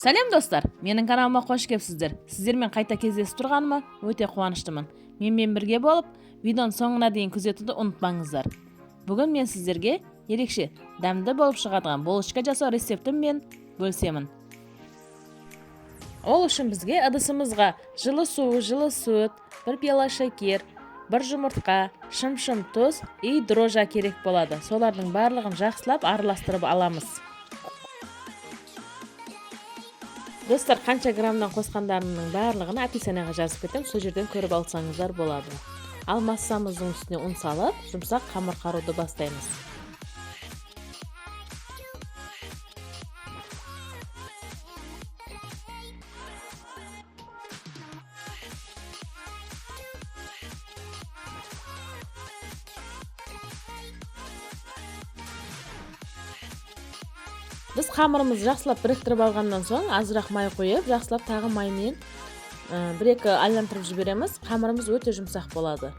Салем достар, менің каналыма қош келіпсіздер. Сіздермен қайта кездесіп тұрғаныма өте қуаныштымын. Менімен бірге болып, видеоның соңына дейін күзетуді ұмытпаңыздар. Бүгін мен сіздерге ерекше дәмді болып шығатын булочка жасау рецептіммен бөлісемін. Ол үшін бізге ыдысымызға жылы су, жылы сүт, 1 пиала шекер, 1 жұмыртқа, шым-шым тұз и дрожжа керек болады. Солардың барлығын жақсылап араластырып аламыз. Достар, қанша граммнан қосқандарының барлығын описанияға жазып кетем, сол жерден көріп алсаңыздар болады. Ал массамыздың үстіне ұн салып, жұмсақ қамыр қаруды бастаймыз. Біз қамырымызды жақсылап біріктіріп алғаннан соң, азырақ май қойып, жақсылап тағы маймен 1-2 айландырып жібереміз. Қамырымыз өте жұмсақ болады.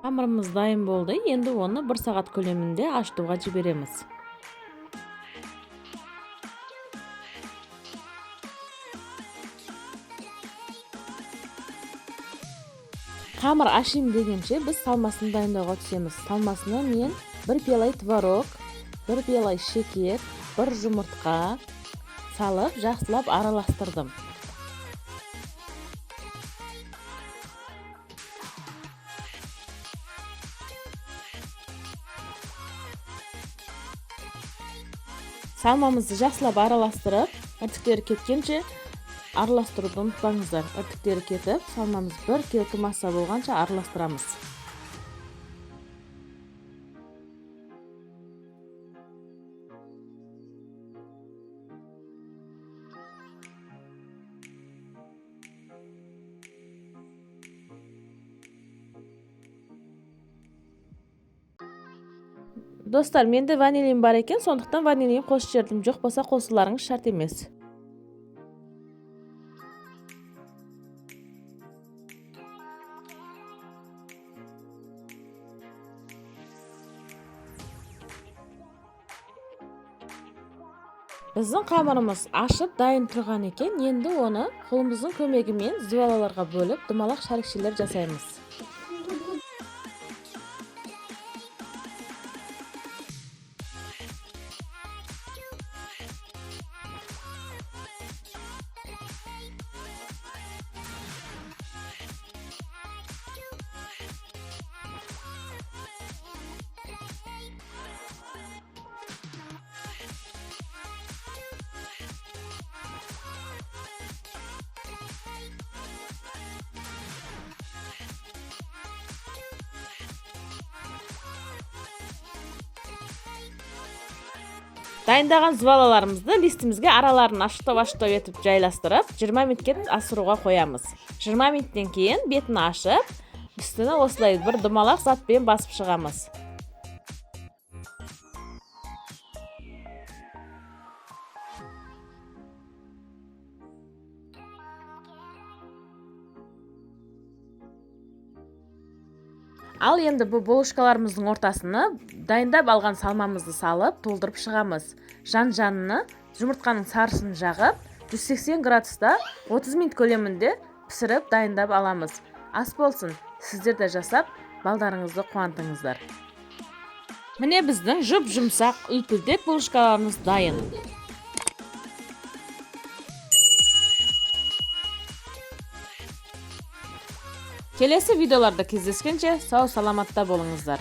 Қамырымыз дайын болды. Енді оны 1 сағат көлемінде ашытуға жібереміз. Қамыр ашим дегенше біз салмасын дайындауға түсеміз. Салмасына мен 1 пиала творог, 1 пиала шекер, 1 жұмыртқа салып, жақсылап араластырдым. Салмамызды жақсылап араластырып, іртіктері кеткенше араластыруды ұмытпаңыздар. Іртіктері кетіп, салмамыз 1 келкі масса болғанша араластырамыз. Достар, менде ванилин бар екен, сондықтан ванилин қосып жібердім. Жоқ болса қосуларыңыз шарт емес. Біздің қамырымыз ашып дайын тұрған екен. Енді оны қолымыздың көмегімен зуалаларға бөліп, думалақ шарикшелер жасаймыз. Дайындаған зуалаларымызды листімізге араларын аштау етіп жайластырып, 20 минутке асыруға қоямыз. 20 минуттен кейін бетін ашып, үстіне осылай бір думалақ затпен басып шығамыз. Ал енді бұл булочкаларымыздың ортасына дайындап алған салмамызды салып, толтырып шығамыз. Жан-жанына жұмыртқаның сарысын жағып, 180 градуста 30 минут көлемінде пісіріп дайындап аламыз. Ас болсын, сіздер де жасап, балдарыңызды қуантыңыздар. Міне біздің жұп-жұмсақ үлпілдек булочкаларымыз дайын. Келесі видеоларда кездескенше сау саламатта болыңыздар.